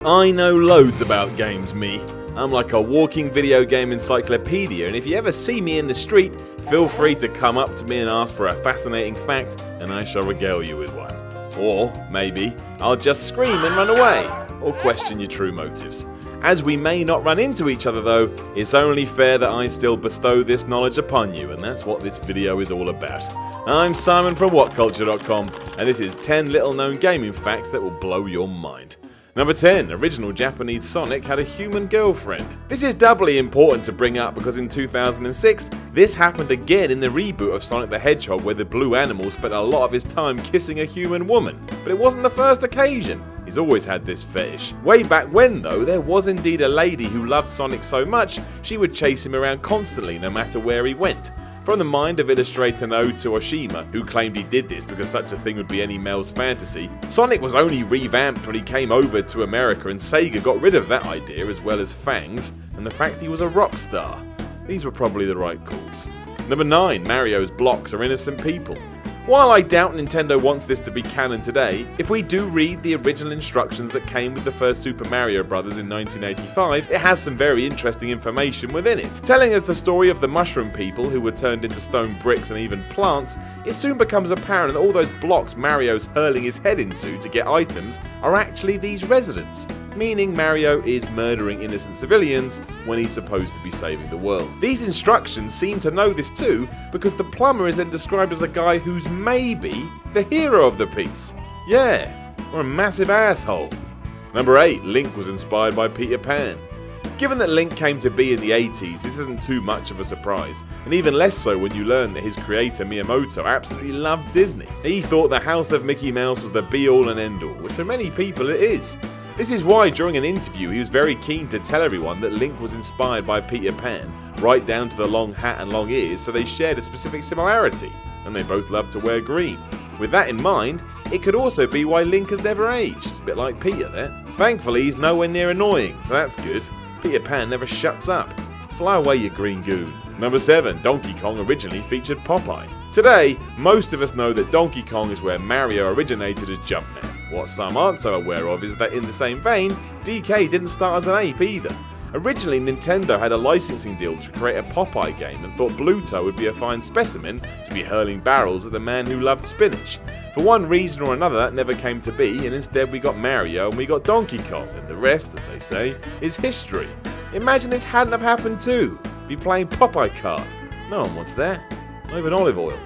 I know loads about games, me. I'm like a walking video game encyclopedia, and if you ever see me in the street, feel free to come up to me and ask for a fascinating fact, and I shall regale you with one. Or, maybe, I'll just scream and run away, or question your true motives. As we may not run into each other though, it's only fair that I still bestow this knowledge upon you, and that's what this video is all about. I'm Simon from WhatCulture.com, and this is 10 little known gaming facts that will blow your mind. Number 10. Original Japanese Sonic had a human girlfriend. This is doubly important to bring up because in 2006, this happened again in the reboot of Sonic the Hedgehog, where the blue animal spent a lot of his time kissing a human woman. But it wasn't the first occasion. He's always had this fetish. Way back when though, there was indeed a lady who loved Sonic so much, she would chase him around constantly no matter where he went. From the mind of illustrator Naoto Oshima, who claimed he did this because such a thing would be any male's fantasy, Sonic was only revamped when he came over to America, and Sega got rid of that idea as well as Fangs and the fact he was a rock star. These were probably the right calls. Number 9. Mario's blocks are innocent people. While I doubt Nintendo wants this to be canon today, if we do read the original instructions that came with the first Super Mario Bros. In 1985, it has some very interesting information within it. Telling us the story of the mushroom people who were turned into stone bricks and even plants, it soon becomes apparent that all those blocks Mario's hurling his head into to get items are actually these residents. Meaning Mario is murdering innocent civilians when he's supposed to be saving the world. These instructions seem to know this too, because the plumber is then described as a guy who's maybe the hero of the piece. Yeah, or a massive asshole. Number 8. Link was inspired by Peter Pan. Given that Link came to be in the 80s, this isn't too much of a surprise, and even less so when you learn that his creator Miyamoto absolutely loved Disney. He thought the House of Mickey Mouse was the be-all and end-all, which for many people it is. This is why during an interview he was very keen to tell everyone that Link was inspired by Peter Pan, right down to the long hat and long ears, so they shared a specific similarity, and they both loved to wear green. With that in mind, it could also be why Link has never aged, a bit like Peter there. Thankfully he's nowhere near annoying, so that's good. Peter Pan never shuts up. Fly away, you green goon. Number 7. Donkey Kong originally featured Popeye. Today, most of us know that Donkey Kong is where Mario originated as Jumpman. What some aren't so aware of is that in the same vein, DK didn't start as an ape either. Originally, Nintendo had a licensing deal to create a Popeye game and thought Bluto would be a fine specimen to be hurling barrels at the man who loved spinach. For one reason or another that never came to be, and instead we got Mario and we got Donkey Kong, and the rest, as they say, is history. Imagine this hadn't have happened too. Be playing Popeye card. No one wants that. Not even olive oil.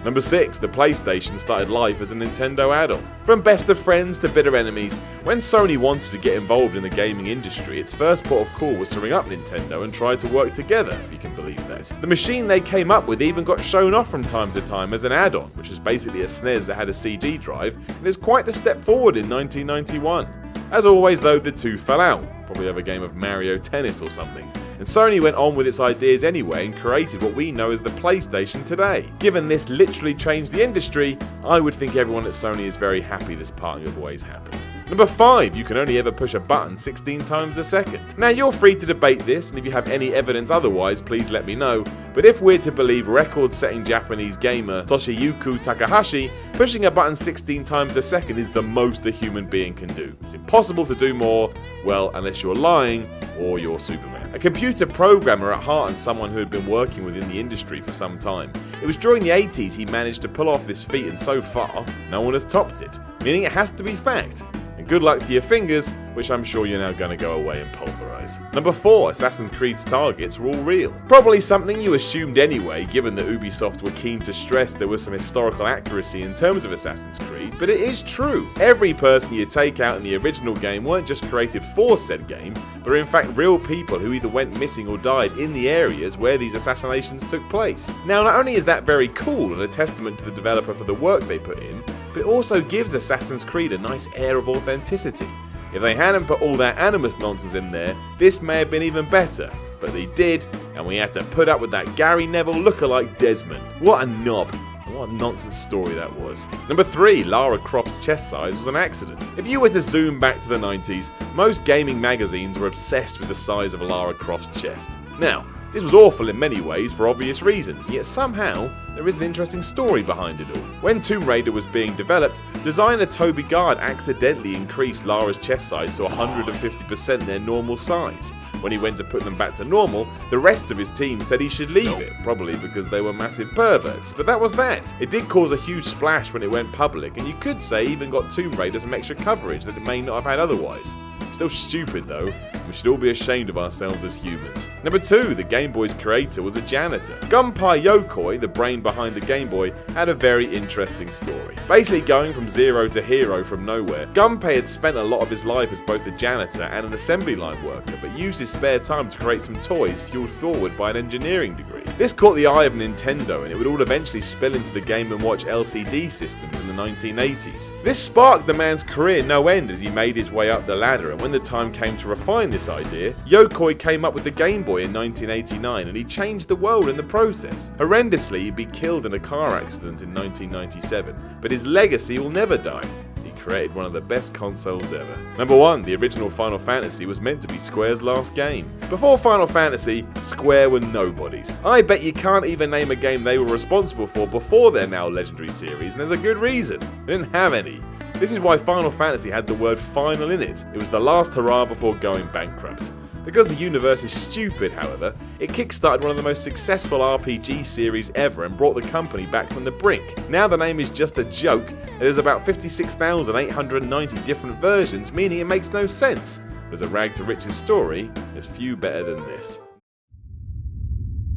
Number 6. The PlayStation started life as a Nintendo add-on. From best of friends to bitter enemies, when Sony wanted to get involved in the gaming industry, its first port of call was to ring up Nintendo and try to work together, if you can believe that. The machine they came up with even got shown off from time to time as an add-on, which was basically a SNES that had a CD drive, and is quite the step forward in 1991. As always though, the two fell out, probably over a game of Mario Tennis or something. And Sony went on with its ideas anyway and created what we know as the PlayStation today. Given this literally changed the industry, I would think everyone at Sony is very happy this parting of ways happened. Number 5. You can only ever push a button 16 times a second. Now you're free to debate this, and if you have any evidence otherwise, please let me know, but if we're to believe record-setting Japanese gamer Toshiyuki Takahashi, pushing a button 16 times a second is the most a human being can do. It's impossible to do more, well, unless you're lying or you're Superman. A computer programmer at heart and someone who had been working within the industry for some time. It was during the 80s he managed to pull off this feat, and so far, no one has topped it, meaning it has to be fact. And good luck to your fingers, which I'm sure you're now going to go away and pulverize. Number 4. Assassin's Creed's targets were all real. Probably something you assumed anyway, given that Ubisoft were keen to stress there was some historical accuracy in terms of Assassin's Creed, but it is true. Every person you take out in the original game weren't just created for said game, but are in fact real people who either went missing or died in the areas where these assassinations took place. Now, not only is that very cool and a testament to the developer for the work they put in, but it also gives Assassin's Creed a nice air of authenticity. If they hadn't put all that Animus nonsense in there, this may have been even better. But they did, and we had to put up with that Gary Neville lookalike Desmond. What a knob. What a nonsense story that was. Number 3. Lara Croft's chest size was an accident. If you were to zoom back to the 90s, most gaming magazines were obsessed with the size of Lara Croft's chest. Now, this was awful in many ways for obvious reasons, yet somehow, there is an interesting story behind it all. When Tomb Raider was being developed, designer Toby Gard accidentally increased Lara's chest size to 150% their normal size. When he went to put them back to normal, the rest of his team said he should leave it, probably because they were massive perverts. But that was that. It did cause a huge splash when it went public, and you could say even got Tomb Raider some extra coverage that it may not have had otherwise. Still stupid though. We should all be ashamed of ourselves as humans. Number 2, the Game Boy's creator was a janitor. Gunpei Yokoi, the brain behind the Game Boy, had a very interesting story. Basically going from zero to hero from nowhere, Gunpei had spent a lot of his life as both a janitor and an assembly line worker, but used his spare time to create some toys fueled forward by an engineering degree. This caught the eye of Nintendo, and it would all eventually spill into the Game & Watch LCD systems in the 1980s. This sparked the man's career no end as he made his way up the ladder, and when the time came to refine this idea, Yokoi came up with the Game Boy in 1989, and he changed the world in the process. Horrendously, he'd be killed in a car accident in 1997, but his legacy will never die. He created one of the best consoles ever. Number 1, the original Final Fantasy was meant to be Square's last game. Before Final Fantasy, Square were nobodies. I bet you can't even name a game they were responsible for before their now legendary series, and there's a good reason. They didn't have any. This is why Final Fantasy had the word final in it. It was the last hurrah before going bankrupt. Because the universe is stupid, however, it kickstarted one of the most successful RPG series ever and brought the company back from the brink. Now the name is just a joke, and there's about 56,890 different versions, meaning it makes no sense. There's a rag to riches story, there's few better than this.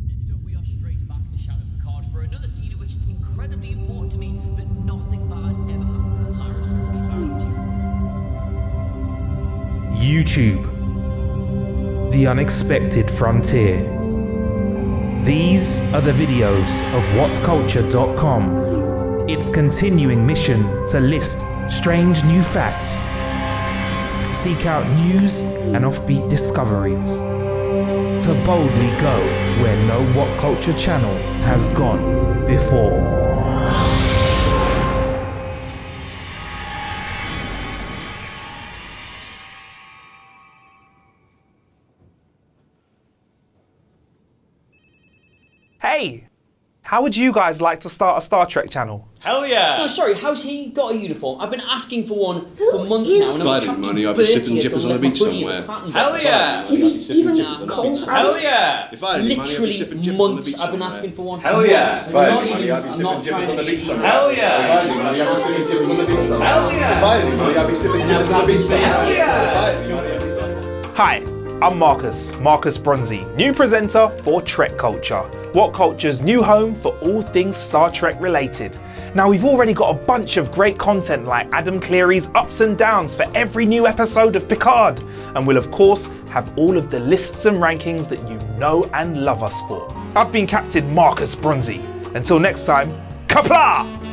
Next up, we are straight back to Shadow Picard for another scene in which it's incredibly important to me that nothing bad ever happens to Lara's character. YouTube. The unexpected frontier. These are the videos of WhatCulture.com. Its continuing mission to list strange new facts, seek out news and offbeat discoveries, to boldly go where no WhatCulture channel has gone before. Hey, how would you guys like to start a Star Trek channel? Hell yeah! No, sorry, how's he got a uniform? I've been asking for one for months now, and I'm Providing money, I'd be sipping jippers on the beach somewhere. Hell yeah! Is he even cold? Hell yeah! If I had any money, I'd be sipping jippers on the beach Months I've been somewhere. asking for one. Hell yeah! Months. If I had Not any money, even- I'd be I'm sipping not jippers trying on the to- beach somewhere. Hell If I yeah! had any money, I'd be sipping jippers on the beach somewhere. Hell yeah! If I had any money, I'd be sipping jippers on the beach somewhere. Hell yeah! If I had any money, I'd be sipping... Hi, I'm Marcus Bronzy, new presenter for Trek Culture, WhatCulture's new home for all things Star Trek related. Now we've already got a bunch of great content like Adam Cleary's ups and downs for every new episode of Picard, and we'll of course have all of the lists and rankings that you know and love us for. I've been Captain Marcus Bronzy. Until next time, Kapla!